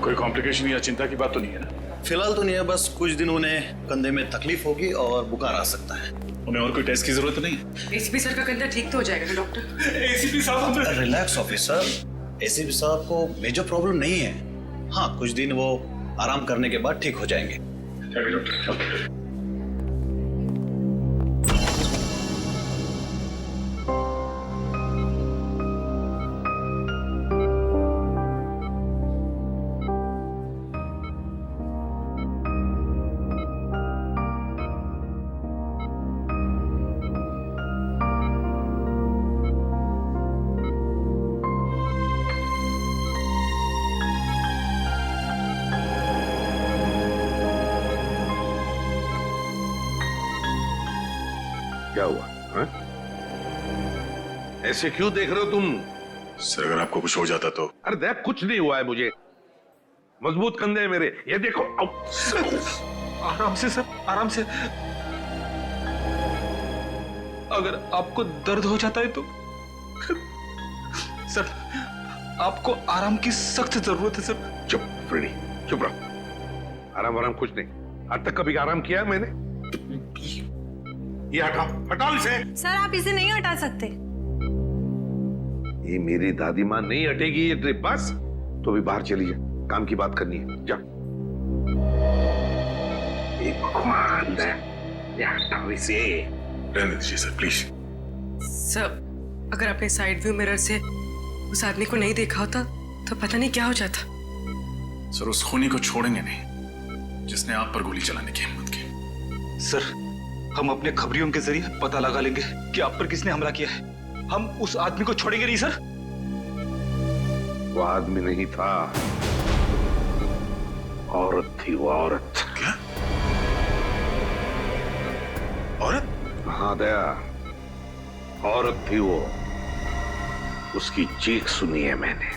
कोई कॉम्प्लिकेशन या चिंता की बात तो नहीं है ना? फिलहाल तो नहीं है, बस कुछ दिन उन्हें कंधे में तकलीफ होगी और बुखार आ सकता है। उन्हें और कोई टेस्ट की जरूरत नहीं है? एसीपी सर का कंधा ठीक तो हो जाएगा डॉक्टर? एसीपी साहब रिलैक्स ऑफिसर, एसीपी साहब को मेजर प्रॉब्लम नहीं है। हाँ, कुछ दिन वो आराम करने के बाद ठीक हो जाएंगे। डॉक्टर क्या हुआ हा? ऐसे क्यों देख रहे हो तुम? सर, अगर आपको कुछ हो जाता तो? अरे देख, कुछ नहीं हुआ है मुझे। मजबूत कंधे हैं मेरे, ये देखो। आराम से सर, आराम से। अगर आपको दर्द हो जाता है तो सर, आपको आराम की सख्त जरूरत है सर। चुप फ्रेडी, चुप रहो। आराम कुछ नहीं। आज तक कभी आराम किया मैंने? ये हटाओ इसे। सर, आप इसे नहीं हटा सकते। ये मेरी दादी माँ नहीं हटेगी ये ट्रिप बस। तो भी बाहर चली जा, काम की बात करनी है। जा। भगवान, हटाओ इसे। रहने दीजिए सर, प्लीज। सर, अगर आपने साइड व्यू मिरर से उस आदमी को नहीं देखा होता तो पता नहीं क्या हो जाता। सर, उस खूनी को छोड़ेंगे नहीं जिसने आप पर गोली चलाने की हिम्मत की। सर, हम अपने खबरियों के जरिए पता लगा लेंगे कि आप पर किसने हमला किया है। हम उस आदमी को छोड़ेंगे नहीं सर। वो आदमी नहीं था, औरत थी। वो औरत। क्या? औरत? हाँ दया, औरत थी वो। उसकी चीख सुनी है मैंने।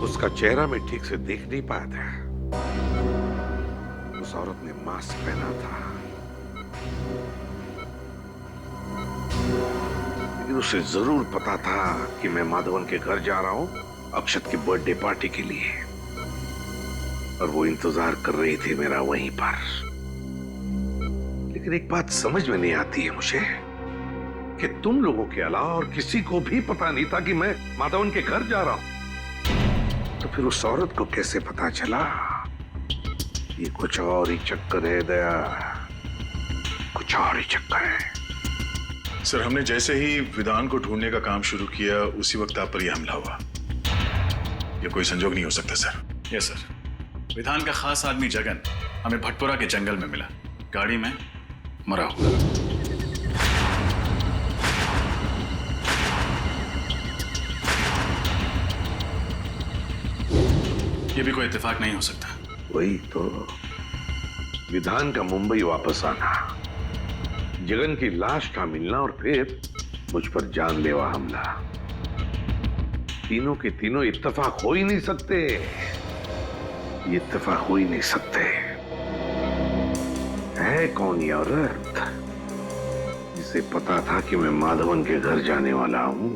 उसका चेहरा मैं ठीक से देख नहीं पाया था। उस औरत ने मास्क पहना था, लेकिन उसे जरूर पता था कि मैं माधवन के घर जा रहा हूं अक्षत की बर्थडे पार्टी के लिए, और वो इंतजार कर रही थी मेरा वहीं पर। लेकिन एक बात समझ में नहीं आती है मुझे कि तुम लोगों के अलावा और किसी को भी पता नहीं था कि मैं माधवन के घर जा रहा हूं। तो फिर उस औरत को कैसे पता चला? ये कुछ और ही चक्कर है दया, कुछ और ही चक्कर है। सर, हमने जैसे ही विधान को ढूंढने का काम शुरू किया उसी वक्त आप पर यह हमला हुआ। यह कोई संजोग नहीं हो सकता सर। यस सर, विधान का खास आदमी जगन हमें भटपुरा के जंगल में मिला, गाड़ी में मरा हुआ। ये भी कोई इत्तेफाक नहीं हो सकता। वही तो, विधान का मुंबई वापस आना, जगन की लाश का मिलना और फिर मुझ पर जानलेवा हमला। तीनों के तीनों इत्तेफाक हो ही नहीं सकते। ये इत्तेफाक हो ही नहीं सकते। है कौन ये औरत जिसे पता था कि मैं माधवन के घर जाने वाला हूं?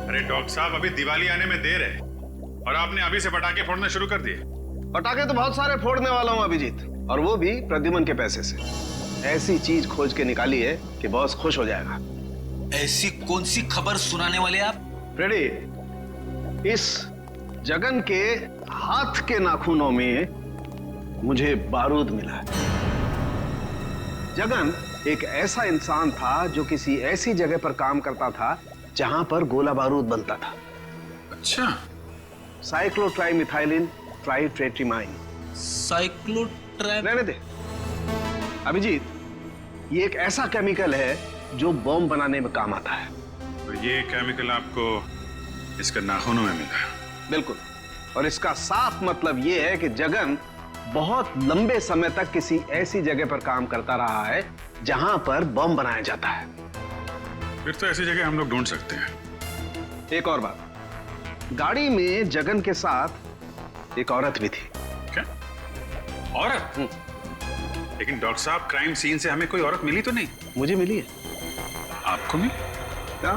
अरे डॉक्टर साहब, अभी दिवाली आने में देर है और आपने अभी से पटाखे फोड़ने शुरू कर दिए। पटाखे तो बहुत सारे फोड़ने वाला हूं अभिजीत, और वो भी प्रद्युमन के पैसे से। ऐसी चीज खोज के निकाली है कि बॉस खुश हो जाएगा। ऐसी कौन सी खबर सुनाने वाले आप? फ्रेडी, इस जगन के हाथ के नाखूनों में मुझे बारूद मिला है। जगन एक ऐसा इंसान था जो किसी ऐसी जगह पर काम करता था जहां पर गोला बारूद बनता था। अच्छा, साइक्लोट्राइमिथाइलिन ट्राइट्रेटिमाइन। साइक्लोट्रैप। रहने दे अभिजीत, ये एक ऐसा केमिकल है जो बॉम्ब बनाने में काम आता है। और ये केमिकल आपको इसके नाखूनों में मिला? बिल्कुल, और इसका साफ मतलब ये है कि जगन बहुत लंबे समय तक किसी ऐसी जगह पर काम करता रहा है जहां पर बम बनाया जाता है। फिर तो ऐसी जगह हम लोग ढूंढ सकते हैं। एक और बात, गाड़ी में जगन के साथ एक औरत भी थी। क्या औरत? लेकिन डॉक्टर साहब, क्राइम सीन से हमें कोई औरत मिली तो नहीं? मुझे मिली है। आपको मिली? क्या?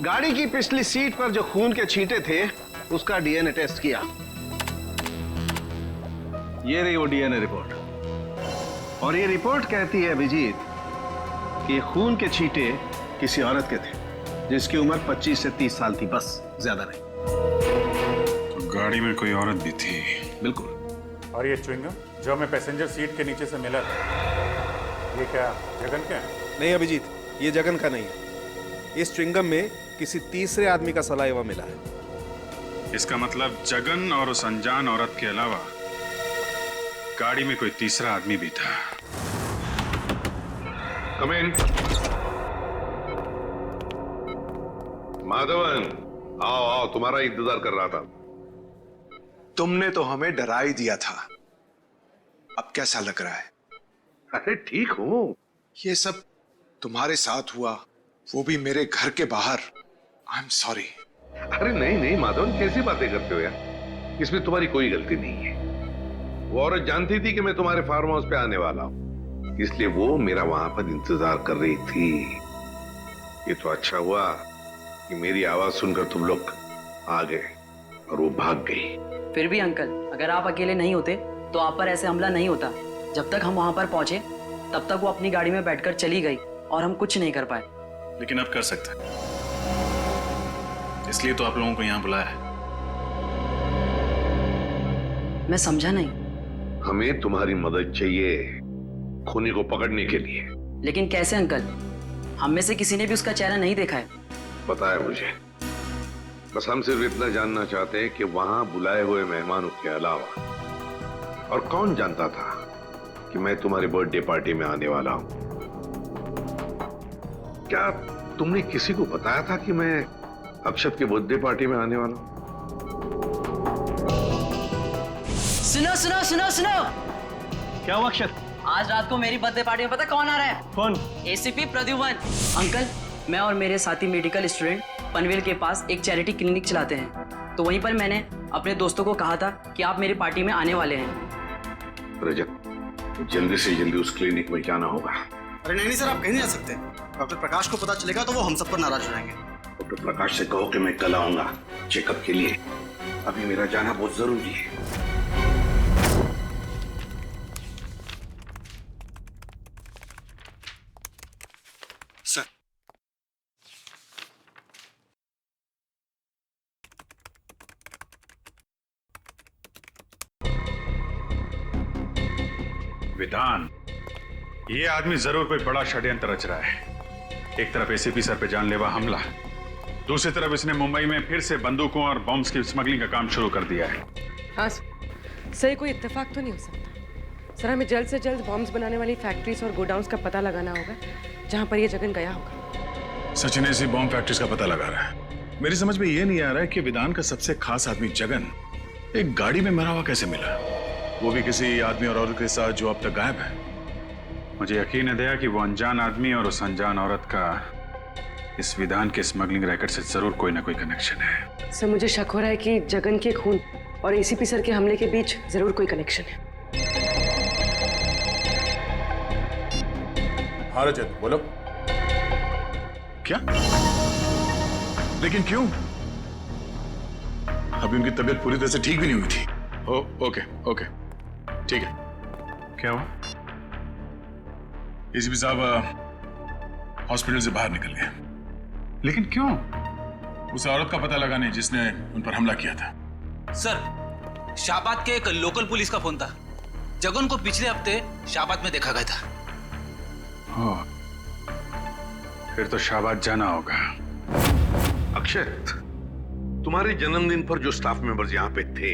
गाड़ी की पिछली सीट पर जो खून के छींटे थे उसका डीएनए टेस्ट किया। ये रही वो डीएनए रिपोर्ट, और ये रिपोर्ट कहती है अभिजीत कि ये खून के छींटे किसी औरत के थे जिसकी उम्र 25 से 30 साल थी, बस, ज्यादा नहीं। तो गाड़ी में कोई औरत भी थी? बिल्कुल। और ये च्युइंगम जो हमें पैसेंजर सीट के नीचे से मिला था, ये क्या जगन का है? नहीं अभिजीत, ये जगन का नहीं है। इस च्युइंगम में किसी तीसरे आदमी का सलाइवा मिला है। इसका मतलब जगन और उस अनजान औरत के अलावा गाड़ी में कोई तीसरा आदमी भी था। कम इन। माधवन, आओ आओ, तुम्हारा इंतजार कर रहा था। तुमने तो हमें डरा ही दिया था। अब कैसा लग रहा है? अरे ठीक हूं। ये सब तुम्हारे साथ हुआ, वो भी मेरे घर के बाहर। I am sorry. अरे नहीं नहीं माधवन, कैसी बातें करते हो यार, इसमें तुम्हारी कोई गलती नहीं है। वो औरत जानती थी कि मैं तुम्हारे फार्म हाउस पे आने वाला हूं, इसलिए वो मेरा वहां पर इंतजार कर रही थी। ये तो अच्छा हुआ कि मेरी आवाज सुनकर तुम लोग आ गए और वो भाग गई। फिर भी अंकल, अगर आप अकेले नहीं होते तो आप पर ऐसे हमला नहीं होता। जब तक हम वहां पर पहुंचे तब तक वो अपनी गाड़ी में बैठकर चली गई और हम कुछ नहीं कर पाए। लेकिन अब कर सकते हैं, इसलिए तो आप लोगों को यहां बुलाया है। मैं समझा नहीं। हमें तुम्हारी मदद चाहिए खूनी को पकड़ने के लिए। लेकिन कैसे अंकल? हम में से किसी ने भी उसका चेहरा नहीं देखा है। पता है मुझे, बस हम सिर्फ इतना जानना चाहते हैं कि वहां बुलाए हुए मेहमानों के अलावा और कौन जानता था कि मैं तुम्हारी बर्थडे पार्टी में आने वाला हूं। क्या तुमने किसी को बताया था कि मैं अक्षत के बर्थडे पार्टी में आने वाला हूं? सुनो सुनो सुनो सुनो। क्या हुआ अक्षत? आज रात को मेरी बर्थडे पार्टी में पता कौन आ रहा है? कौन? एसीपी प्रद्युमन। अंकल, मैं और मेरे साथी मेडिकल स्टूडेंट पनवेल के पास एक चैरिटी क्लिनिक चलाते हैं, तो वहीं पर मैंने अपने दोस्तों को कहा था कि आप मेरी पार्टी में आने वाले हैं। रजत, जल्दी से जल्दी उस क्लिनिक में जाना होगा। अरे नहीं सर, आप कहीं नहीं जा सकते। डॉक्टर प्रकाश को पता चलेगा तो वो हम सब पर नाराज हो जाएंगे। डॉक्टर प्रकाश से कहो कि मैं कल आऊंगा चेकअप के लिए। अभी मेरा जाना बहुत जरूरी है। सर, विधान, ये आदमी जरूर कोई बड़ा षड्यंत्र रच रहा है। एक तरफ एसीपी सर पे जानलेवा हमला, दूसरी तरफ इसने मुंबई में फिर से बंदूकों और बॉम्ब्स की स्मगलिंग का काम शुरू कर दिया है। हाँ सर, कोई इत्तेफाक तो नहीं हो सकता। सर, हमें जल्द से जल्द बॉम्ब्स बनाने वाली फैक्ट्रीज और गोडाउन्स का पता लगाना होगा जहां पर ये जगन गया होगा। सचिन ऐसी बॉम्ब फैक्ट्रीज का पता लगा रहा है। मेरी समझ में ये नहीं आ रहा है कि विधान का सबसे खास आदमी जगन एक गाड़ी में मरा हुआ कैसे मिला, वो भी किसी आदमी और औरत के साथ जो अब तक गायब है। मुझे यकीन है दया कि वो अनजान आदमी और उस अनजान औरत का इस विधान के स्मगलिंग रैकेट से जरूर कोई ना कोई कनेक्शन है। सर, मुझे शक हो रहा है कि जगन के खून और एसीपी सर के हमले के बीच जरूर कोई कनेक्शन है। हाँ रजत, बोलो। क्या? लेकिन क्यों? अभी उनकी तबीयत पूरी तरह से ठीक भी नहीं हुई थी। ओके ओके, ठीक है। क्या हुआ? एसीपी साहब हॉस्पिटल से बाहर निकल गए। लेकिन क्यों? उस औरत का पता लगाने जिसने उन पर हमला किया था। सर, शाहबाद के एक लोकल पुलिस का फोन था। जगन को पिछले हफ्ते शाहबाद में देखा गया था। फिर तो शाहबाद जाना होगा। अक्षत, तुम्हारे जन्मदिन पर जो स्टाफ मेंबर्स यहाँ पे थे,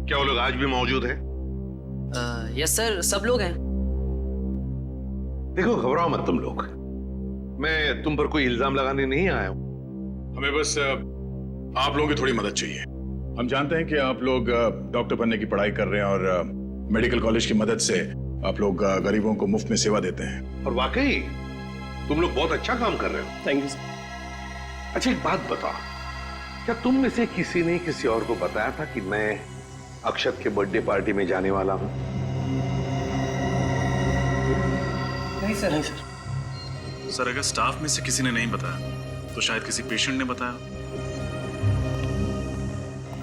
क्या वो लोग आज भी मौजूद हैं? यस सर, सब लोग हैं। देखो, घबराओ मत तुम लोग। मैं तुम पर कोई इल्जाम लगाने नहीं आया हूं। हमें बस आप लोगों की थोड़ी मदद चाहिए। हम जानते हैं कि आप लोग डॉक्टर बनने की पढ़ाई कर रहे हैं और मेडिकल कॉलेज की मदद से आप लोग गरीबों को मुफ्त में सेवा देते हैं। और वाकई तुम लोग बहुत अच्छा काम कर रहे हो। Thank you sir. अच्छा, एक बात बताओ, क्या तुम में से किसी ने किसी और को बताया था कि मैं अक्षत के बर्थडे पार्टी में जाने वाला हूं? नहीं सर। नहीं सर। सर, अगर स्टाफ में से किसी ने नहीं बताया तो शायद किसी पेशेंट ने बताया।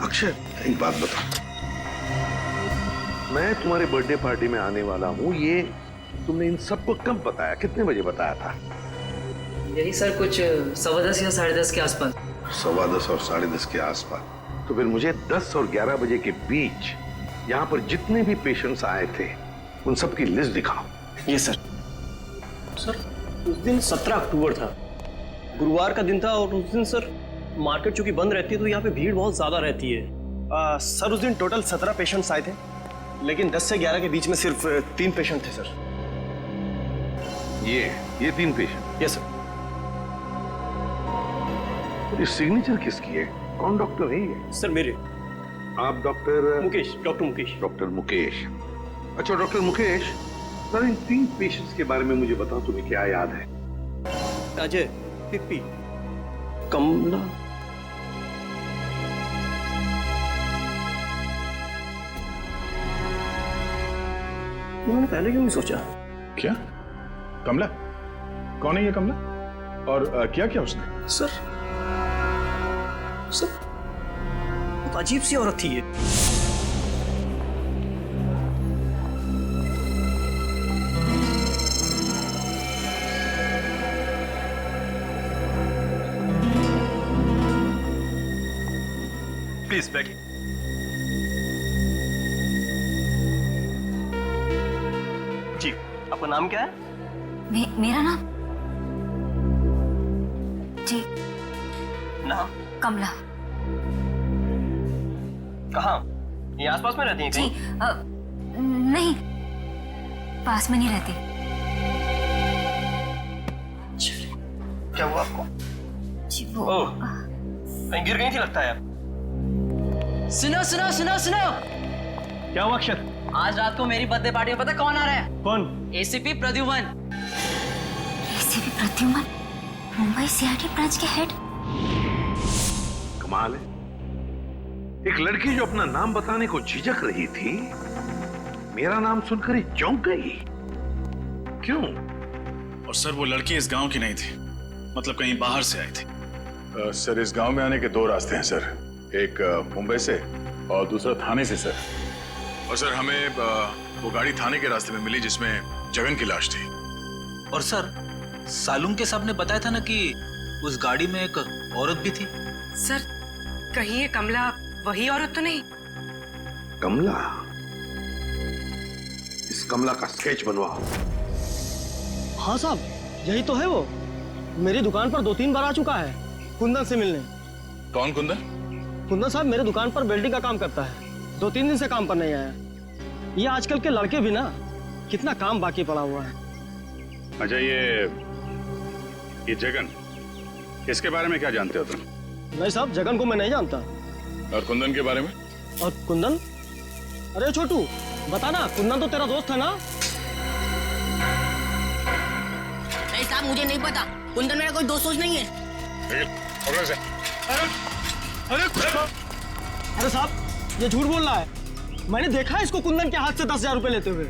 अक्षत, एक बात बताओ, मैं तुम्हारे बर्थडे पार्टी में आने वाला हूं, ये तुमने इन सबको कब बताया? कितने बजे बताया था? यही सर कुछ 10:15 या 10:30 के आसपास। 10:15 और 10:30 के आसपास। तो फिर मुझे 10 और 11 बजे के बीच यहाँ पर जितने भी पेशेंट्स आए थे उन सब की लिस्ट दिखाओ। ये सर। सर, उस दिन 17 अक्टूबर था, गुरुवार का दिन था, और उस दिन सर मार्केट चूंकि बंद रहती है तो यहाँ पे भीड़ बहुत ज्यादा रहती है। सर, उस दिन टोटल 17 पेशेंट्स आए थे, लेकिन 10 से 11 के बीच में सिर्फ 3 पेशेंट थे सर। ये 3 पेशेंट? Yes sir. ये सिग्नेचर किसकी है? कौन डॉक्टर है ये? सर मेरे। आप doctor Mukesh, doctor Mukesh. Doctor Mukesh. अच्छा डॉक्टर मुकेश, सर इन 3 पेशेंट्स के बारे में मुझे बताओ, तुम्हें क्या याद है? अजय, पिप्पी, कमला। उन्होंने पहले क्यों नहीं सोचा? क्या? कमला? कौन है ये कमला? और क्या किया उसने? सर बहुत अजीब सी औरत थी ये। प्लीज बैठिए। जी, आपका नाम क्या है? मेरा नाम जी नाम कमला। कहाँ? ये आसपास में रहती हैं जी कहीं? नहीं, पास में नहीं रहती। क्या हुआ आपको? जी वो ओह, कहीं गिर गई थी लगता है। सुनो सुनो सुनो सुनो, क्या हुआ अक्षत? आज रात को मेरी बर्थडे पार्टी में पता कौन आ रहा है? कौन? ACP Pradyuman. ACP Pradyuman, Mumbai CID branch के हेड। कमाल है, एक लड़की जो अपना नाम बताने को झिझक रही थी, मेरा नाम सुनकर ही चौंक गई। क्यों? और सर, वो लड़की इस गांव की नहीं थी, मतलब कहीं बाहर से आई थी। सर, इस गांव में आने के 2 रास्ते हैं सर, एक मुंबई से और दूसरा थाने से सर। और सर, हमें वो गाड़ी थाने के रास्ते में मिली जिसमें जगन की लाश थी। और सर, सालुंके साहब ने बताया था ना कि उस गाड़ी में एक औरत भी थी। सर, कहीं ये कमला वही औरत तो नहीं? कमला? इस कमला का स्केच बनवाओ। हाँ साहब, यही तो है वो। मेरी दुकान पर 2-3 बार आ चुका है कुंदन से मिलने। कौन कुंदन? कुंदन साहब मेरे दुकान पर वेल्डिंग का काम करता है, 2-3 दिन से काम पर नहीं आया। ये आजकल के लड़के भी ना, कितना काम बाकी पड़ा हुआ है। अच्छा, ये जगन, इसके बारे में क्या जानते हो तुम? नहीं साहब, जगन को मैं नहीं जानता। और कुंदन के बारे में? और कुंदन? अरे छोटू, बता ना, कुंदन तो तेरा दोस्त है ना? नहीं साहब, मुझे नहीं पता, कुंदन मेरा कोई दोस्त नहीं है। अरे साहब, ये झूठ बोल रहा है। मैंने देखा है इसको कुंदन के हाथ से 10,000 रुपए लेते हुए।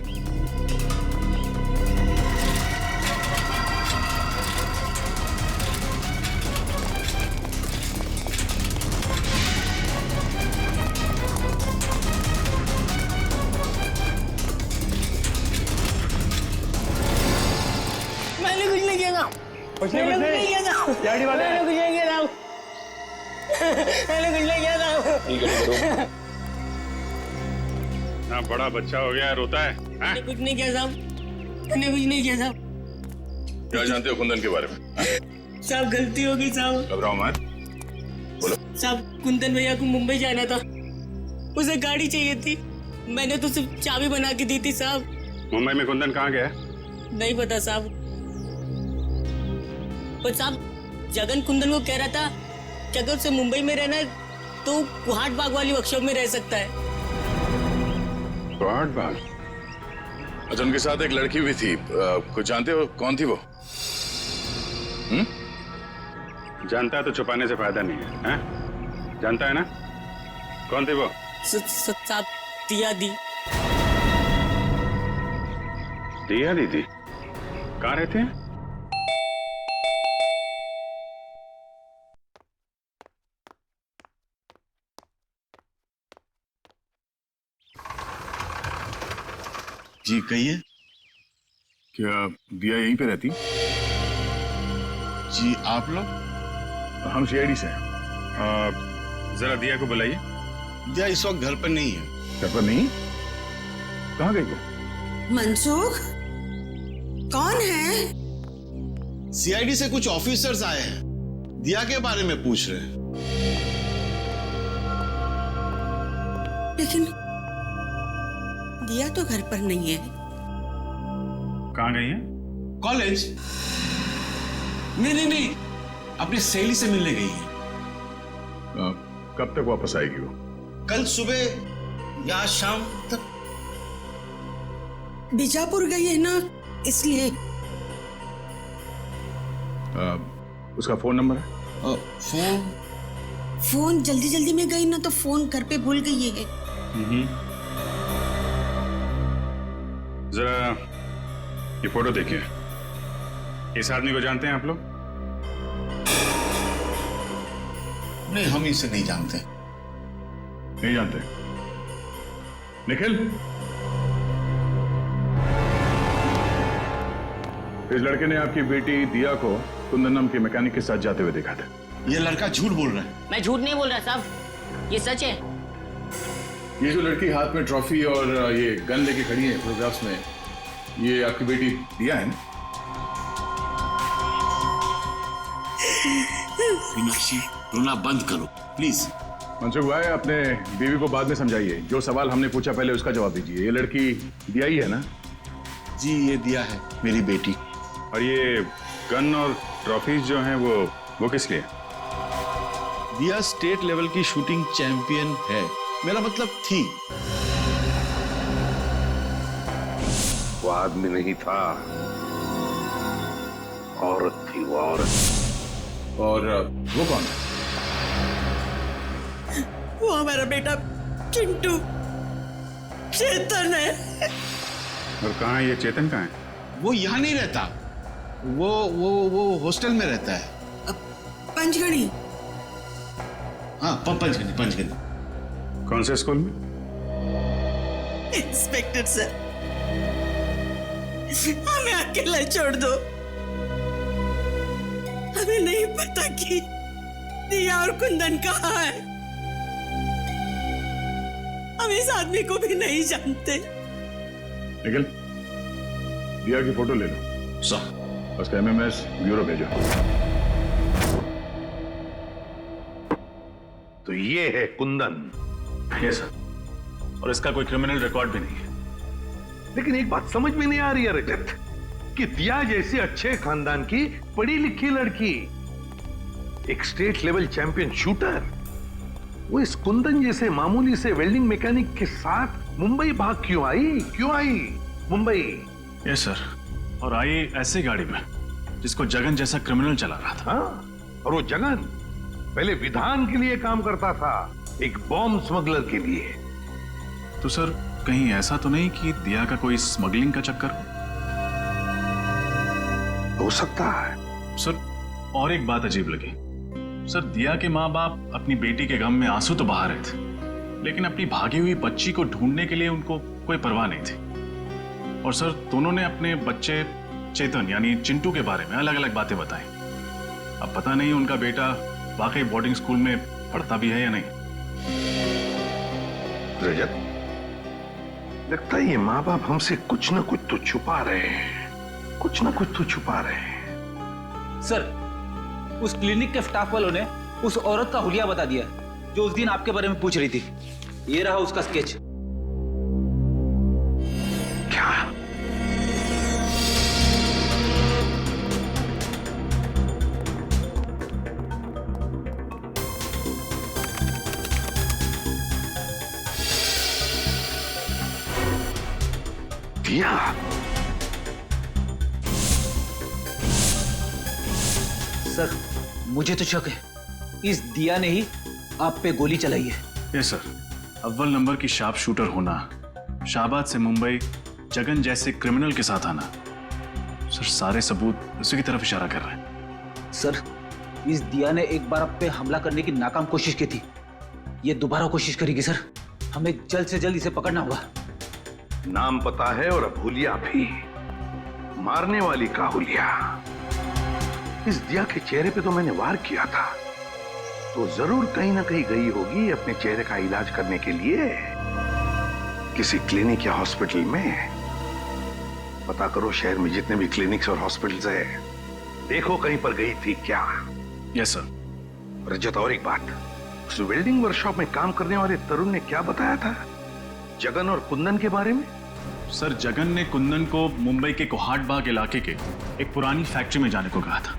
मैंने कुछ नहीं किया था। मैंने कुछ नहीं किया था। गाड़ी वाले मैंने कुछ नहीं किया था। मैंने कुछ नहीं किया था। ना बड़ा बच्चा हो गया, रोता है। मैंने कुछ नहीं किया साहब, मैंने कुछ नहीं किया साहब। क्या जानते हो कुंदन के बारे में? साहब, गलती हो गई साहब। घबराओ मत, साहब कुंदन भैया को मुंबई जाना था, उसे गाड़ी चाहिए थी, मैंने तो सिर्फ चाबी बना के दी थी साहब। मुंबई में कुंदन कहाँ गया? नहीं पता साहब, पर साहब जगन कुंदन को कह रहा था कि अगर उसे मुंबई में रहना है तो कुहाट बाग वाली वर्कशॉप में रह सकता है। कुहाट बाग? अच्छा, उनके साथ एक लड़की भी थी, कुछ जानते हो कौन थी वो? जानता है तो छुपाने से फायदा नहीं है, हैं? जानता है ना कौन थी वो? साहब दिया दी। दिया दीदी कहाँ रहते हैं? जी कहिए। क्या दिया यहीं पे रहती? जी आप लोग? हम सीआईडी से हैं। जरा दिया को बुलाइए। दिया इस वक्त घर पर नहीं है। घर पर नहीं? कहाँ गई वो? मनसुख, कौन है? सीआईडी से कुछ ऑफिसर्स आए हैं, दिया के बारे में पूछ रहे हैं। लेकिन दिया तो घर पर नहीं है। कहाँ गई है? कॉलेज? नहीं, अपनी सहेली से मिलने गई है। कब तक वापस आएगी वो? कल सुबह या शाम तक। बीजापुर गई है ना, इसलिए। उसका फोन नंबर है? फोन जल्दी में गई ना तो फोन घर पे भूल गई है। जरा ये फोटो देखिए। इस आदमी को जानते हैं आप लोग? नहीं, हम इसे नहीं जानते। नहीं जानते? निखिल, इस लड़के ने आपकी बेटी दिया को कुंदनम के मैकेनिक के साथ जाते हुए देखा था। ये लड़का झूठ बोल रहा है। मैं झूठ नहीं बोल रहा साहब, ये सच है। ये जो लड़की हाथ में ट्रॉफी और ये गन लेके खड़ी है फोटोग्राफ्स में, ये आपकी बेटी दिया है ना? मीनाक्षी, रोना बंद करो प्लीज। मनसुख भाई, अपने बीवी को बाद में समझाइए। जो सवाल हमने पूछा पहले उसका जवाब दीजिए। ये लड़की दिया ही है ना? जी, ये दिया है, मेरी बेटी। और ये गन और ट्रॉफीज जो हैं वो किस लिए? दिया स्टेट लेवल की शूटिंग चैंपियन है, मेरा मतलब थी। वो आदमी नहीं था, औरत थी वो औरत। और वो कौन है? वो हमारा बेटा चिंटू, चेतन है। और कहाँ है ये चेतन? कहाँ है वो? यहाँ नहीं रहता, वो हॉस्टल में रहता है। पंचगढ़ी। हाँ, पंचगढ़ी। कौन से स्कूल में? इंस्पेक्टर सर, हमें अकेला छोड़ दो। हमें नहीं पता कि दिया और कुंदन कहाँ है। हम इस आदमी को भी नहीं जानते। निखिल, दिया की फोटो ले लो। सर, उसका एमएमएस ब्यूरो भेजो। तो ये है कुंदन? यस सर, और इसका कोई क्रिमिनल रिकॉर्ड भी नहीं है। लेकिन एक बात समझ में नहीं आ रही है रजत, कि दिया जैसी अच्छे खानदान की पढ़ी लिखी लड़की, एक स्टेट लेवल चैंपियन शूटर, वो इस कुंदन जैसे मामूली से वेल्डिंग मैकेनिक के साथ मुंबई भाग क्यों आई मुंबई? यस सर, और आई ऐसी गाड़ी में जिसको जगन जैसा क्रिमिनल चला रहा था। हाँ, और वो जगन पहले विधान के लिए काम करता था, एक बॉम्ब स्मगलर के लिए। तो सर, कहीं ऐसा तो नहीं कि दिया का कोई स्मगलिंग का चक्कर हो सकता है सर। और एक बात अजीब लगी सर, दिया के माँ बाप अपनी बेटी के गम में आंसू तो बहा रहे थे, लेकिन अपनी भागी हुई बच्ची को ढूंढने के लिए उनको कोई परवाह नहीं थी। और सर, दोनों ने अपने बच्चे चेतन यानी चिंटू के बारे में अलग अलग बातें बताई। अब पता नहीं उनका बेटा वाकई बोर्डिंग स्कूल में पढ़ता भी है या नहीं। रजत, लगता है ये माँ बाप हमसे कुछ ना कुछ तो छुपा रहे हैं, कुछ ना कुछ तो छुपा रहे हैं। सर, उस क्लिनिक के स्टाफ वालों ने उस औरत का हुलिया बता दिया जो उस दिन आपके बारे में पूछ रही थी। ये रहा उसका स्केच। क्या? दिया? सर मुझे तो शक है इस दिया ने ही आप पे गोली चलाई है। यस सर, अव्वल नंबर की शार्प शूटर होना, शाहबाद से मुंबई जगन जैसे क्रिमिनल के साथ आना, सर सारे सबूत उसी की तरफ इशारा कर रहे हैं। सर इस दिया ने एक बार आप पे हमला करने की नाकाम कोशिश की थी, ये दोबारा कोशिश करेगी सर। हमें जल्द से जल्द इसे पकड़ना होगा। नाम पता है और अब हुलिया भी, मारने वाली का हुलिया। इस दिया के चेहरे पे तो मैंने वार किया था, तो जरूर कहीं ना कहीं गई होगी अपने चेहरे का इलाज करने के लिए किसी क्लिनिक या हॉस्पिटल में। पता करो शहर में जितने भी क्लिनिक्स और हॉस्पिटल्स है, देखो कहीं पर गई थी क्या। Yes sir. रजत, और एक बात, उस वेल्डिंग वर्कशॉप में काम करने वाले तरुण ने क्या बताया था जगन और कुंदन के बारे में? सर जगन ने कुंदन को मुंबई के कोहाट बाग इलाके के एक पुरानी फैक्ट्री में जाने को कहा था।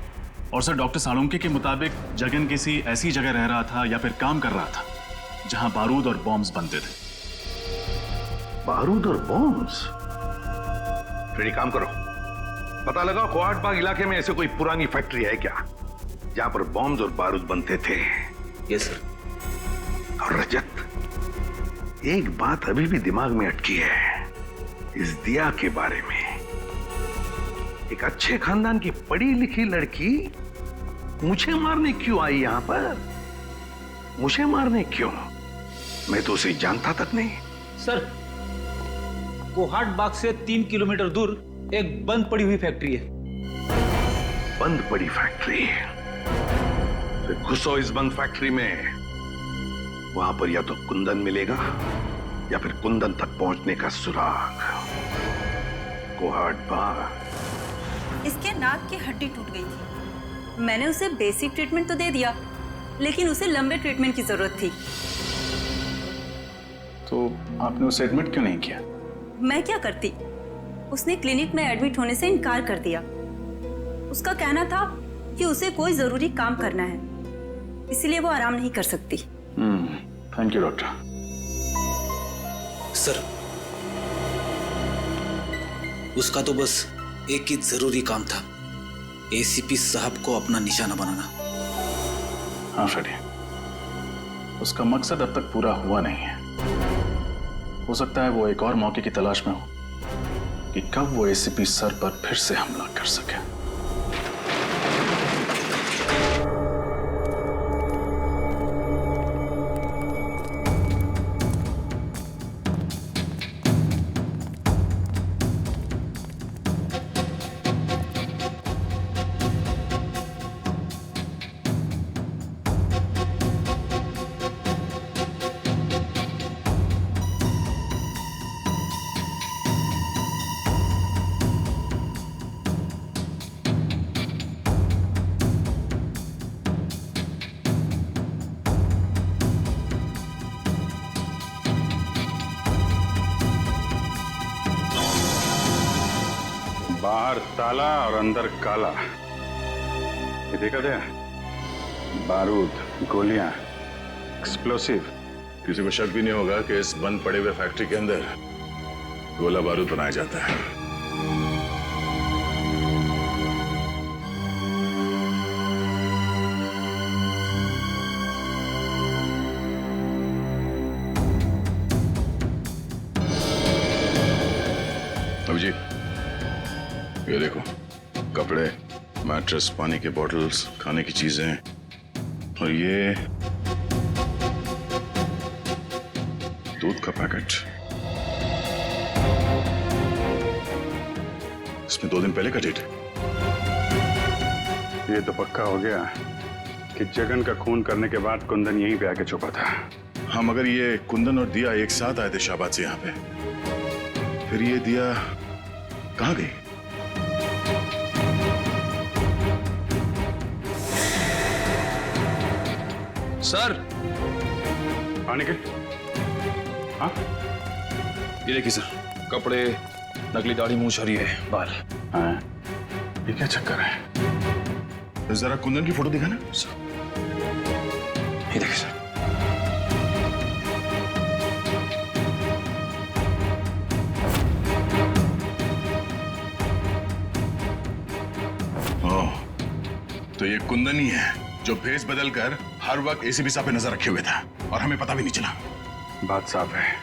और सर डॉक्टर साळुंके के मुताबिक जगन किसी ऐसी जगह रह रहा था या फिर काम कर रहा था जहां बारूद और बॉम्ब्स बनते थे। बारूद और बॉम्ब्स? फिर एक काम करो, पता लगाओ कोहाट बाग इलाके में ऐसे कोई पुरानी फैक्ट्री है क्या जहां पर बॉम्ब्स और बारूद बनते थे। Yes sir. और रजत, एक बात अभी भी दिमाग में अटकी है इस दिया के बारे में। एक अच्छे खानदान की पढ़ी लिखी लड़की मुझे मारने क्यों आई यहां पर? मुझे मारने क्यों? मैं तो उसे जानता तक नहीं। सर कोहाट बाग से 3 किलोमीटर दूर एक बंद पड़ी हुई फैक्ट्री है। बंद पड़ी फैक्ट्री? फिर घुसो इस बंद फैक्ट्री में, वहां पर या तो कुंदन मिलेगा या फिर कुंदन तक पहुंचने का सुराग। कोहाट बाग। इसके नाक की हड्डी टूट गई थी। मैंने उसे बेसिक ट्रीटमेंट तो दे दिया, लेकिन उसे लंबे ट्रीटमेंट की जरूरत थी। तो आपने उसे एडमिट क्यों नहीं किया? मैं क्या करती? उसने क्लिनिक में एडमिट होने से इनकार कर दिया। उसका कहना था कि उसे कोई जरूरी काम करना है, इसलिए वो आराम नहीं कर सकती। Thank you doctor. सर उसका तो बस एक ही जरूरी काम था, एसीपी साहब को अपना निशाना बनाना। हाँ फ्रेडी, उसका मकसद अब तक पूरा हुआ नहीं है। हो सकता है वो एक और मौके की तलाश में हो कि कब वो एसीपी सर पर फिर से हमला कर सके। बाहर ताला और अंदर काला, ये देखा था? बारूद, गोलियां, एक्सप्लोसिव। किसी को शक भी नहीं होगा कि इस बंद पड़े हुए फैक्ट्री के अंदर गोला बारूद बनाया जाता है। अभिजीत, ये देखो, कपड़े, मैट्रेस, पानी के बॉटल्स, खाने की चीजें, और ये दूध का पैकेट। इसमें 2 दिन पहले का डेट है। ये तो पक्का हो गया कि जगन का खून करने के बाद कुंदन यहीं पे आके छुपा था। हाँ, मगर ये कुंदन और दिया एक साथ आए थे शाहबाद से यहाँ पे, फिर ये दिया कहाँ गई? सर। हाँ निखिल। हाँ ये देखिए सर, कपड़े, नकली दाढ़ी, मूंछ और ये बाल। हाँ, ये क्या चक्कर है? जरा कुंदन की फोटो दिखाना। ये देखिए सर। ओह, तो ये कुंदन ही है जो भेस बदलकर हर वक्त एसीपी साहब पे नजर रखे हुए था और हमें पता भी नहीं चला। बात साफ है,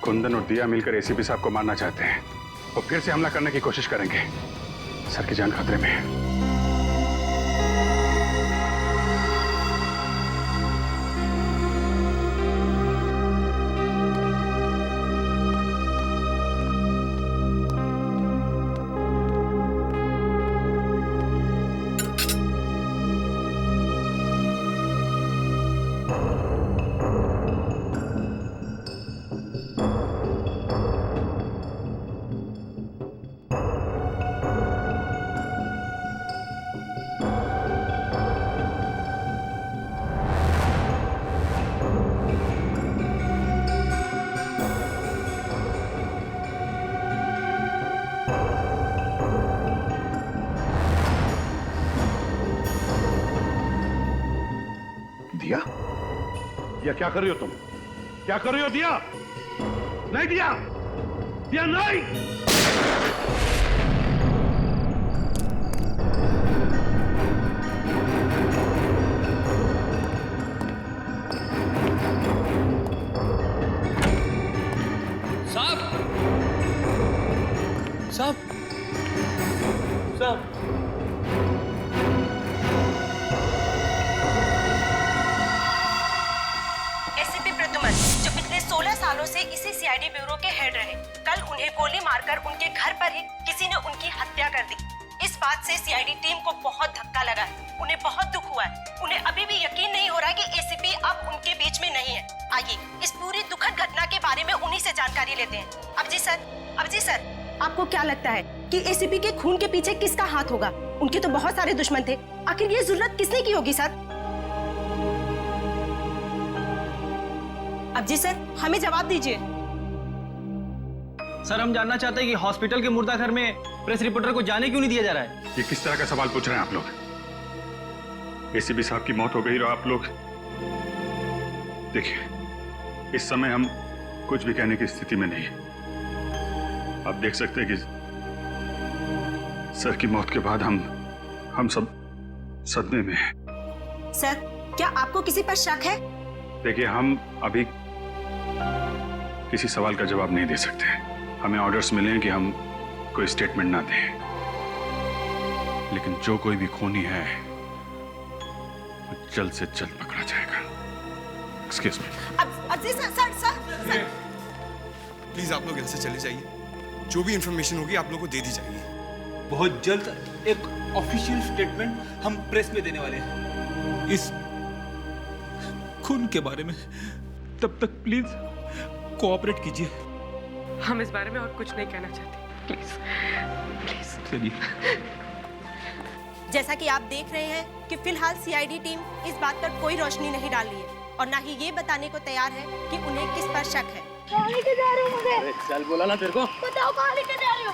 कुंदन और दिया मिलकर एसीपी साहब को मारना चाहते हैं और फिर से हमला करने की कोशिश करेंगे। सर की जान खतरे में है। दिया? दिया क्या कर रही हो तुम? क्या कर रही हो दिया? नहीं दिया, दिया नहीं। साहब, साहब, साहब। सालों से इसी सीआईडी ब्यूरो के हेड रहे, कल उन्हें गोली मारकर उनके घर पर ही किसी ने उनकी हत्या कर दी। इस बात से सीआईडी टीम को बहुत धक्का लगा है, उन्हें बहुत दुख हुआ है। उन्हें अभी भी यकीन नहीं हो रहा कि एसीपी अब उनके बीच में नहीं है। आइए इस पूरी दुखद घटना के बारे में उन्हीं से जानकारी लेते हैं। अबजी सर, आपको क्या लगता है कि एसीपी के खून के पीछे किसका हाथ होगा? उनके तो बहुत सारे दुश्मन थे, आखिर ये जरूरत किसने की होगी सर? अबजी सर, हमें जवाब दीजिए। सर, हम जानना चाहते हैं कि हॉस्पिटल के मुर्दा घर में प्रेस रिपोर्टर को जाने क्यों नहीं दिया जा रहा है? ये किस तरह का सवाल पूछ रहे हैं आप लोग? एसीपी साहब की मौत हो गई और आप लोग देखिए, इस समय हम कुछ भी कहने की स्थिति में नहीं है। आप देख सकते हैं कि सर की मौत के बाद हम सब सदमे में हैं। सर, क्या आपको किसी पर शक है? देखिए, हम अभी किसी सवाल का जवाब नहीं दे सकते। हमें ऑर्डर्स मिले हैं कि हम कोई स्टेटमेंट ना दें, लेकिन जो कोई भी खूनी है वो जल्द से जल्द पकड़ा जाएगा। Excuse me. सर, प्लीज आप लोग यहाँ से चले जाइए। जो भी इंफॉर्मेशन होगी आप लोग को दे दी जाएगी। बहुत जल्द एक ऑफिशियल स्टेटमेंट हम प्रेस में देने वाले हैं इस खून के बारे में। तब तक प्लीज कोऑपरेट कीजिए। हम इस बारे में और कुछ नहीं कहना चाहते, प्लीज। चलिए। जैसा कि आप देख रहे हैं कि फिलहाल सीआईडी टीम इस बात पर कोई रोशनी नहीं डाल रही है और ना ही ये बताने को तैयार है कि उन्हें किस पर शक है। कहाँ लेके जा रहे हो मुझे? अरे चल, बोला ना तेरे को। बताओ कहाँ लेके जा रहे हो?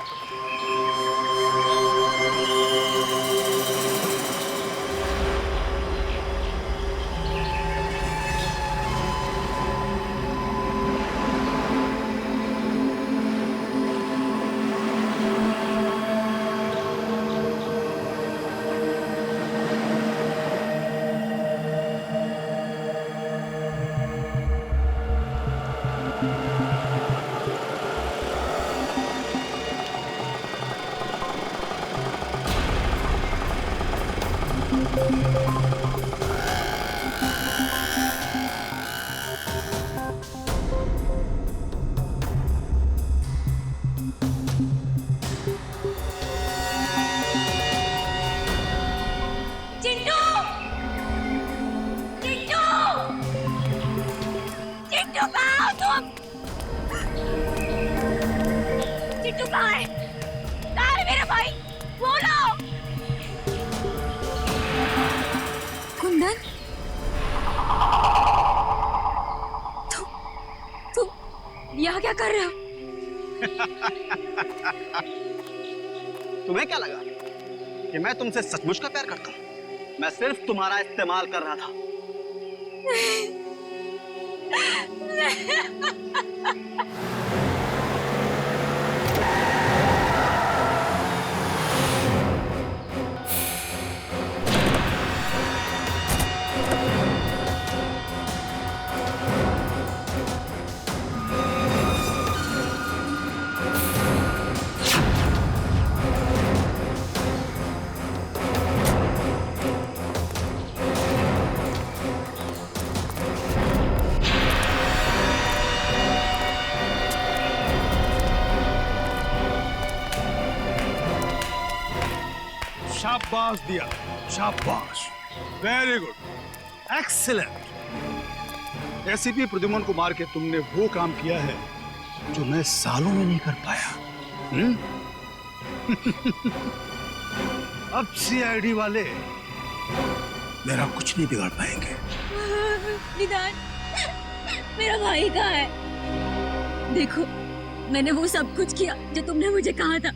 चिट्टू कहाँ है? कहाँ है मेरा भाई? बोलो। कुंदन, क्या कर रहे हो? तुम्हें क्या लगा कि मैं तुमसे सचमुच का प्यार करता हूँ? मैं सिर्फ तुम्हारा इस्तेमाल कर रहा था। शाबाश दिया, शाबाश, very good, excellent. ACP Pradyuman को मार के तुमने वो काम किया है जो मैं सालों में नहीं कर पाया। अब सीआईडी वाले मेरा कुछ नहीं बिगाड़ पाएंगे। विधान, मेरा भाई कहाँ है? देखो, मैंने वो सब कुछ किया जो तुमने मुझे कहा था।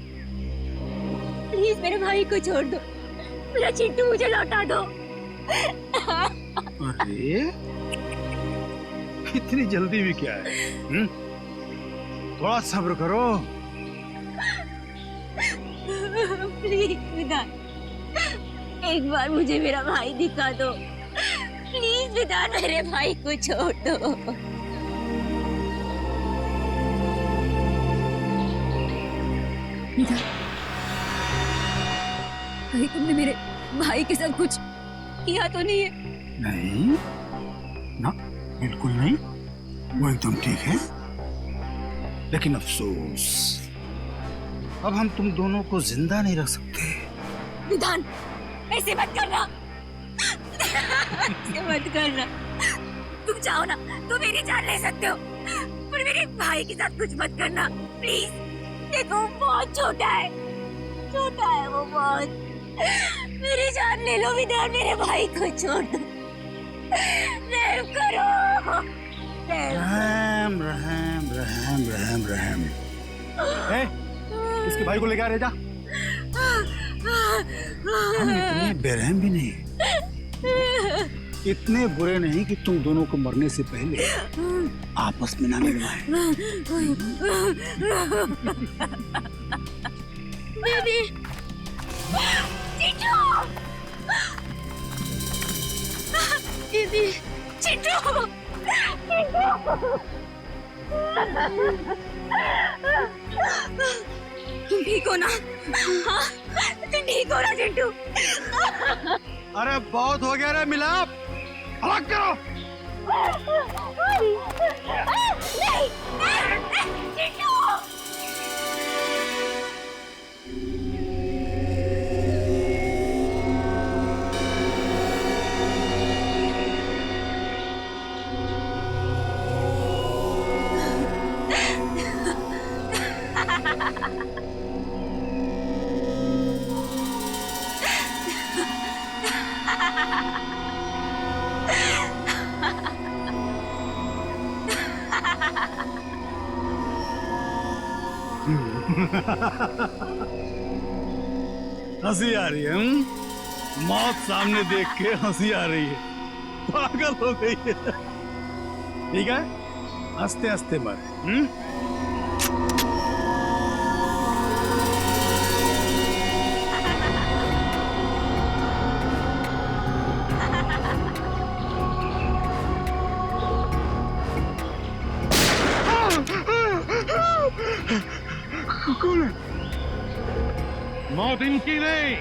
प्लीज मेरे भाई को छोड़ दो, मेरा चिंटू मुझे लौटा दो। अरे इतनी जल्दी भी क्या है? थोड़ा सब्र करो। प्लीज विधान, एक बार मुझे मेरा भाई दिखा दो। प्लीज विधान, मेरे भाई को छोड़ दो। विधान, कहीं तुमने मेरे भाई के साथ कुछ किया तो नहीं है? नहीं ना, बिल्कुल नहीं, वो एकदम ठीक है। लेकिन अफसोस, अब हम तुम दोनों को जिंदा नहीं रख सकते। विधान, ऐसे मत करना। ऐसे मत करना। तुम चाहो ना तो मेरी जान ले सकते हो, पर मेरे भाई के साथ कुछ मत करना प्लीज। देखो, बहुत छोटा है, छोटा है वो बहुत। मेरी जान ले लो विधान, मेरे भाई को छोड़ दो। रहम करो। रहम रहम रहम रहम रहम। इसके भाई को लेके आ, रहे जा। हम इतने बेरहम भी नहीं, इतने बुरे नहीं कि तुम दोनों को मरने से पहले आपस में ना मिलवाएं। बेबी, चिंटू, दीदी, चिंटू, तुम ठीक हो ना? हाँ, तुम ठीक हो ना चिंटू? अरे बहुत हो गया रे मिलाप, अलग करो। नहीं, चिंटू। हंसी आ रही है? मौत सामने देख के हंसी आ रही है, पागल हो गई है। ठीक है, हंसते हंसते मर। कौन है? मौत इनकी नहीं,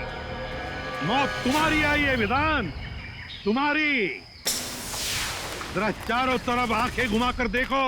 मौत तुम्हारी आई है विधान, तुम्हारी। जरा चारों तरफ आंखें घुमाकर देखो।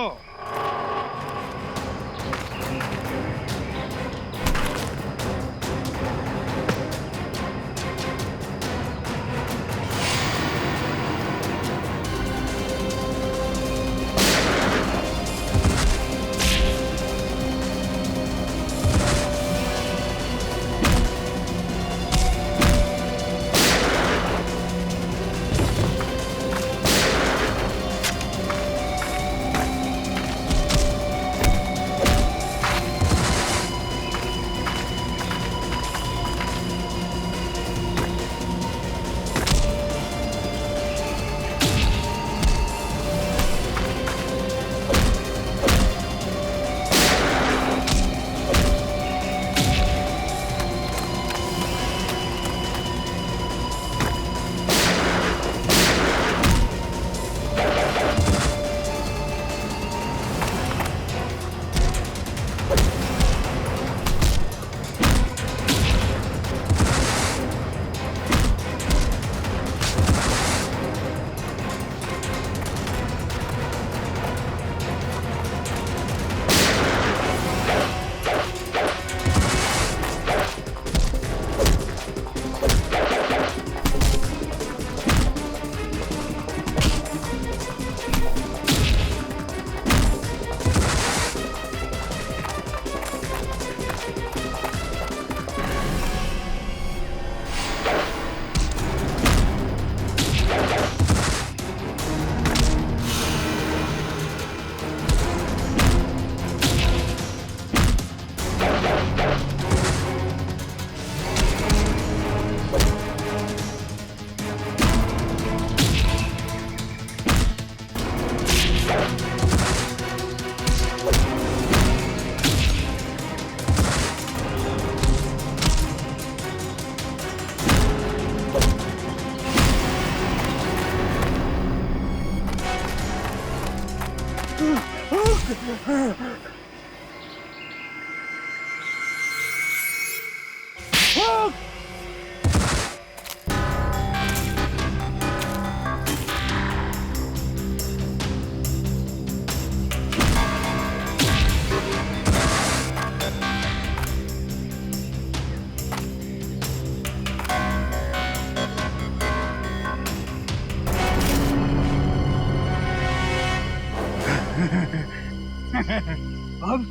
अब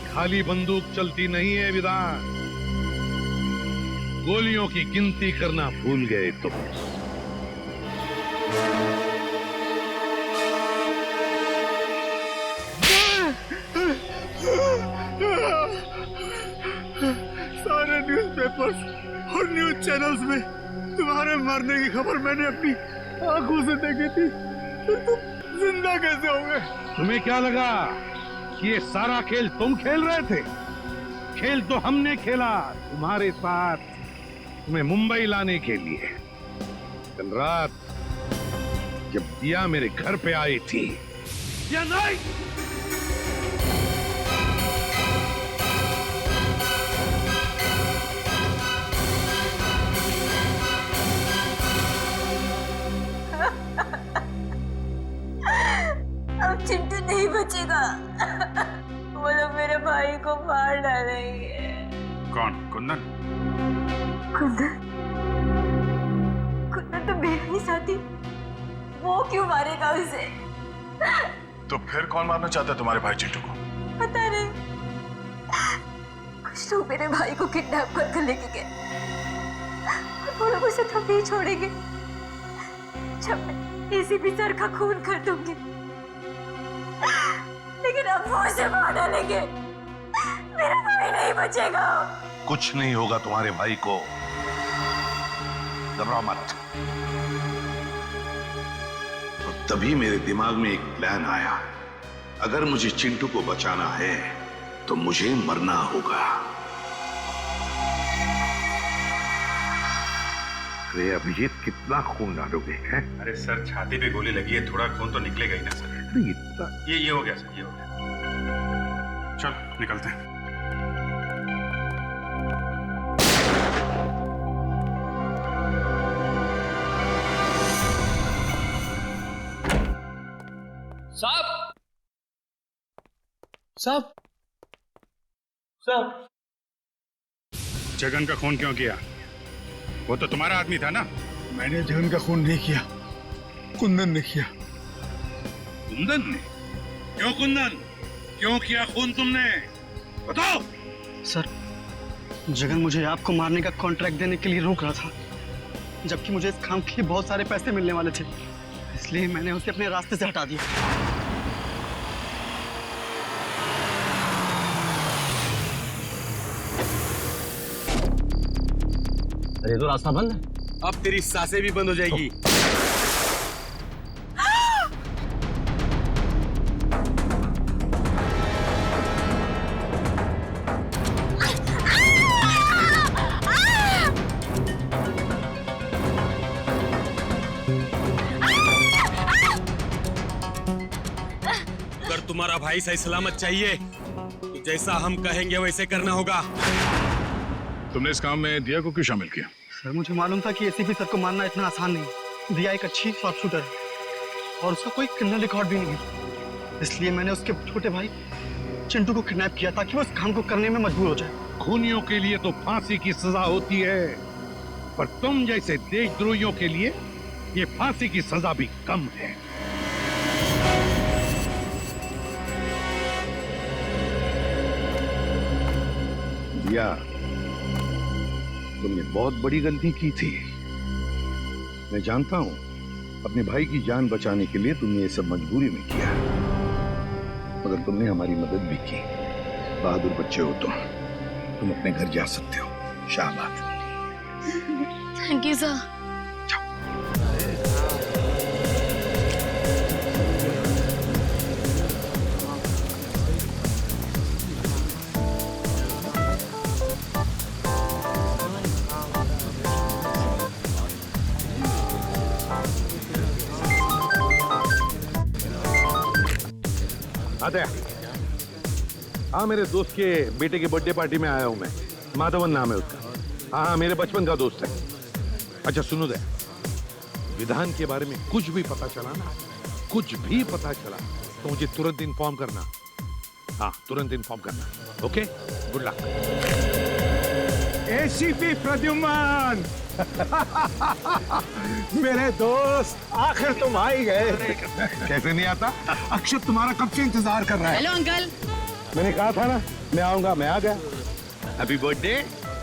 खाली बंदूक चलती नहीं है विधान, गोलियों की गिनती करना भूल गए तुम। सारे न्यूज़पेपर्स और न्यूज़ चैनल्स में तुम्हारे मरने की खबर मैंने अपनी आंखों से देखी थी, फिर तुम जिंदा कैसे हो गए? तुम्हें क्या लगा कि ये सारा खेल तुम खेल रहे थे? खेल तो हमने खेला तुम्हारे साथ, तुम्हें मुंबई लाने के लिए। कल रात जब दिया मेरे घर पे आई थी या नहीं? अब चिंटू नहीं बचेगा। वो लोग मेरे भाई को मार डालेंगे। कौन? कुंदन? कुंदन तो मेरा ही साथी, वो क्यों मारेगा उसे? तो फिर कौन मारना चाहता है तुम्हारे भाई चिंटू को? पता नहीं, कुछ लोग मेरे भाई को किडनैप कर लेके गए। वो लोग उसे तभी छोड़ेंगे जब मैं एसीपी सर का खून कर दूंगी। लेकिन अब वो उसे मार डालेंगे, मेरा भाई नहीं बचेगा। कुछ नहीं होगा तुम्हारे भाई को, घबराओ मत। और तभी मेरे दिमाग में एक प्लान आया, अगर मुझे चिंटू को बचाना है तो मुझे मरना होगा। अरे अभिजीत, कितना खून डालोगे हैं? अरे सर, छाती पे गोली लगी है, थोड़ा खून तो निकलेगा ही ना सर। ये हो गया सर, ये हो गया। चल निकलते हैं। साहब, साहब, साहब, जगन का खून क्यों किया? वो तो तुम्हारा आदमी था ना? मैंने जगन का खून नहीं किया, कुंदन ने किया। कुंदन ने? क्यों कुंदन? क्यों किया खून तुमने? बताओ। सर, जगन मुझे आपको मारने का कॉन्ट्रैक्ट देने के लिए रोक रहा था, जबकि मुझे इस काम के लिए बहुत सारे पैसे मिलने वाले थे, इसलिए मैंने उसे अपने रास्ते से हटा दिया। अरे तो रास्ता बंद है। अब तेरी सांसें भी बंद हो जाएगी। अगर तुम्हारा भाई सही सलामत चाहिए तो जैसा हम कहेंगे वैसे करना होगा। तुमने इस काम में दिया को क्यों शामिल किया? सर, मुझे मालूम था कि एसीपी सर को मारना इतना आसान नहीं। दिया एक अच्छी शॉर्प शूटर है और उसका कोई क्रिमिनल रिकॉर्ड भी नहीं है, इसलिए मैंने उसके छोटे भाई चिंटू को किडनैप किया ताकि वो इस काम को करने में मजबूर हो जाए। खूनियों के लिए तो फांसी की सजा होती है, पर तुम जैसे देशद्रोहियों के लिए ये फांसी की सजा भी कम है। दिया, तुमने बहुत बड़ी गलती की थी। मैं जानता हूं, अपने भाई की जान बचाने के लिए तुमने ये सब मजबूरी में किया, मगर तुमने हमारी मदद भी की। बहादुर बच्चे हो तुम अपने घर जा सकते हो। शाबाश। Thank you sir. आते हाँ, मेरे दोस्त के बेटे की बर्थडे पार्टी में आया हूं मैं। माधवन नाम है उसका। हाँ, मेरे बचपन का दोस्त है। अच्छा सुनो दे, विधान के बारे में कुछ भी पता चला ना, कुछ भी पता चला तो मुझे तुरंत इन्फॉर्म करना। हाँ, तुरंत इन्फॉर्म करना। Okay, good luck. ACP Pradyuman मेरे दोस्त, आखिर तुम आ ही गए। कैसे नहीं आता? अक्षत तुम्हारा कब से इंतजार कर रहा है। Hello uncle. मैंने कहा था ना मैं आऊंगा, मैं आ गया। Happy birthday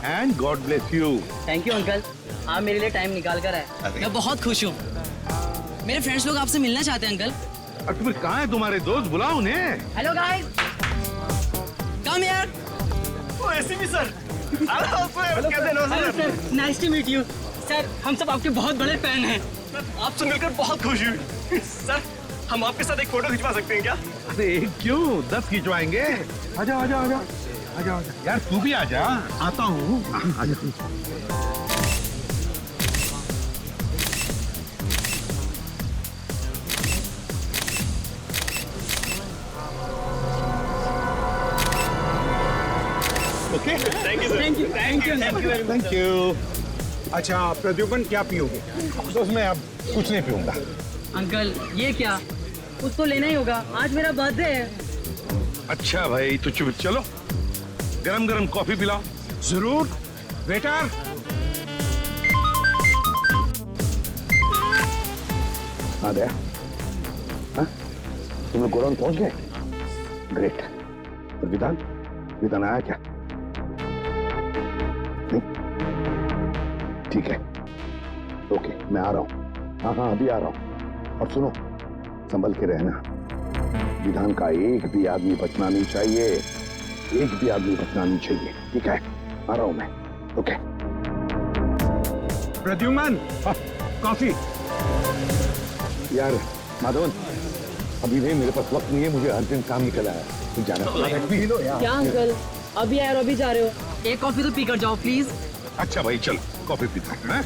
and God bless you. Thank you uncle, आप मेरे लिए टाइम निकाल कर आए। मैं बहुत खुश हूँ। मेरे फ्रेंड्स लोग आपसे मिलना चाहते हैं अंकल। और फिर कहाँ है तुम्हारे दोस्त? बुलाओ उन्हें। Hello guys, come here. Oh ACP sir, nice to meet you sir. हम सब आपके बहुत बड़े फैन हैं। आपसे मिलकर बहुत खुश हुई। सर, हम आपके साथ एक फोटो खिंचवा सकते हैं क्या? अरे क्यों, 10 खिंचवाएंगे। आजा आजा आजा आजा आजा। यार तू भी आजा। आता हूँ। आजा। Okay, thank you thank you thank you very much. Thank you. अच्छा प्रद्युम्न, क्या पियोगे? दोस्त मैं अब कुछ नहीं पीऊंगा। अंकल ये क्या, कुछ तो लेना ही होगा, आज मेरा बर्थडे है। अच्छा भाई तो चुप, चलो गरम गरम कॉफी पिलाओ। जरूर। वेटर। आ गया। हाँ, तुम लोग गोडाउन पहुंच गए? ग्रेट। और विधान, विधान आया क्या? नहीं? ठीक है, ओके, मैं आ रहा हूँ। हाँ हाँ, अभी आ रहा हूँ। और सुनो, संभल के रहना। विधान का एक भी आदमी बचना नहीं चाहिए, एक भी आदमी बचना नहीं चाहिए। ठीक है, आ रहा हूँ मैं। ओके। प्रद्युम्न, कॉफी। यार माधवन, अभी नहीं, मेरे पास वक्त नहीं है, मुझे अर्जेंट काम निकला है, तो जाना पी लो यार। क्या अंकल, अभी आए और अभी जा रहे हो? एक कॉफी तो पी कर जाओ प्लीज। अच्छा भाई चलो, कॉफी पीता है।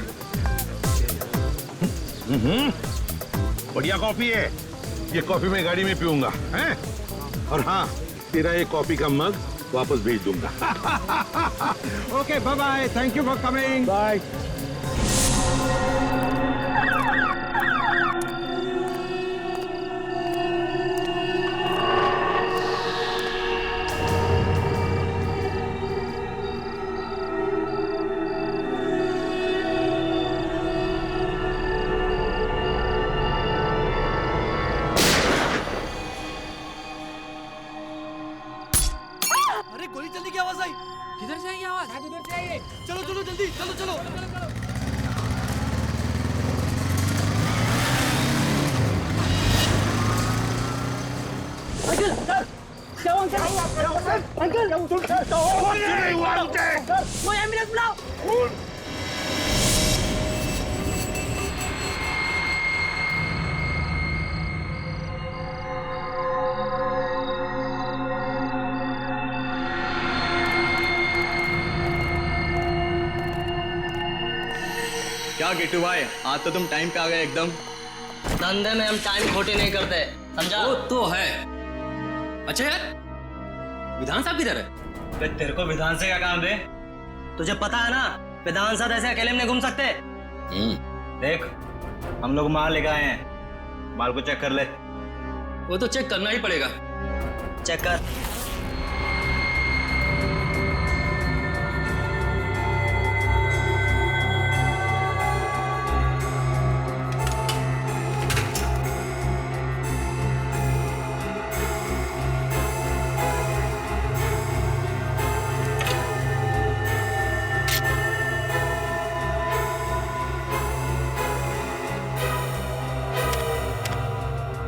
बढ़िया कॉफी है ये, कॉफी मैं गाड़ी में पीऊंगा हैं? और हाँ, तेरा ये कॉफी का मग वापस भेज दूंगा। Okay, bye bye, thank you for coming. Bye. गोली चलने की आवाज आई। किधर से आई ये आवाज? शायद उधर से आई है। चलो चलो जल्दी, चलो चलो। अंकल सर, क्या हुआ अंकल? अंकल वो एम्बुलेंस बुलाओ। क्या गेटू भाई, आज तो तुम टाइम पे आ गए एकदम। धंधे में हम टाइम खोटी नहीं करते, समझा? वो तो है। अच्छा यार, विधान साहब किधर है? तेरे को विधान से क्या काम बे? तुझे पता है ना, विधान साहब ऐसे अकेले में नहीं घूम सकते। देख, हम लोग माल लेकर आए हैं, माल को चेक कर ले। वो तो चेक करना ही पड़ेगा। चेक कर।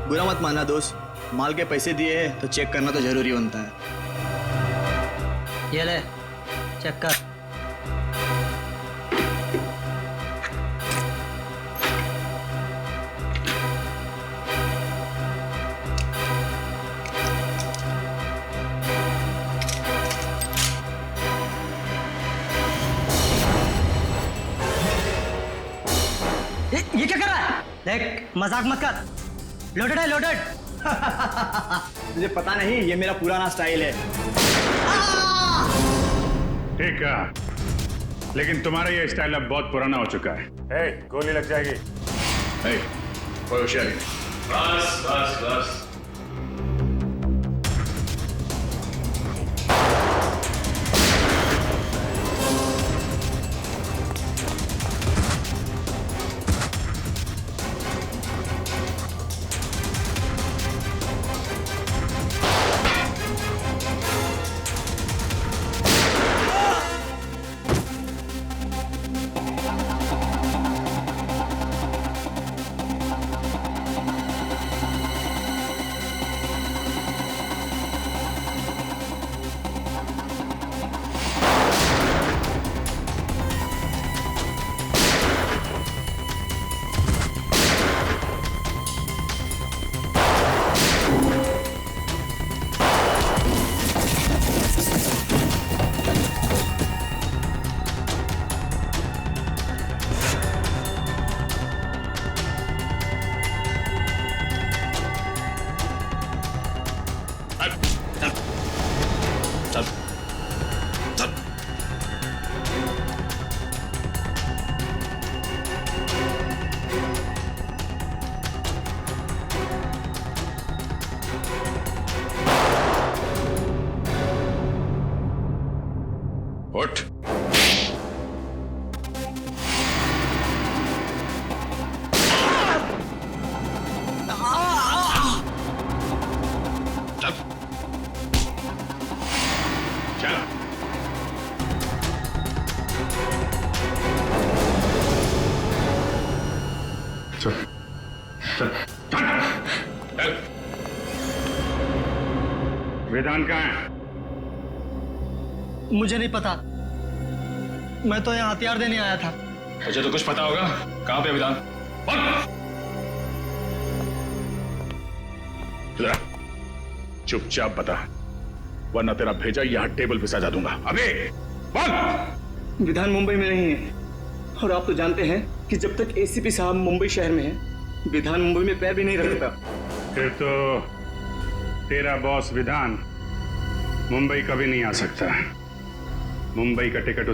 बुरा मत मानना दोस्त, माल के पैसे दिए हैं तो चेक करना तो जरूरी बनता है। ये ले, चेक कर। ये क्या कर रहा है? देख, मजाक मत कर। लोडेड है, लोडेड। मुझे पता नहीं, ये मेरा पुराना स्टाइल है। ठीक है, लेकिन तुम्हारा ये स्टाइल अब बहुत पुराना हो चुका है। गोली लग जाएगी। कोई होशियारी नहीं। बस बस बस। उठ। चल। चल। विधान कहाँ है? मुझे नहीं पता, मैं तो यहाँ हथियार देने आया था। मुझे तो कुछ पता होगा। कहाँ पे विधान? चुपचाप बता, वरना तेरा भेजा यहाँ टेबल पे सजा दूंगा। अबे बोल। विधान मुंबई में नहीं है, और आप तो जानते हैं कि जब तक एसीपी साहब मुंबई शहर में है, विधान मुंबई में पैर भी नहीं रखता। फिर तो तेरा बॉस विधान मुंबई कभी नहीं आ सकता। मुंबई का टिकट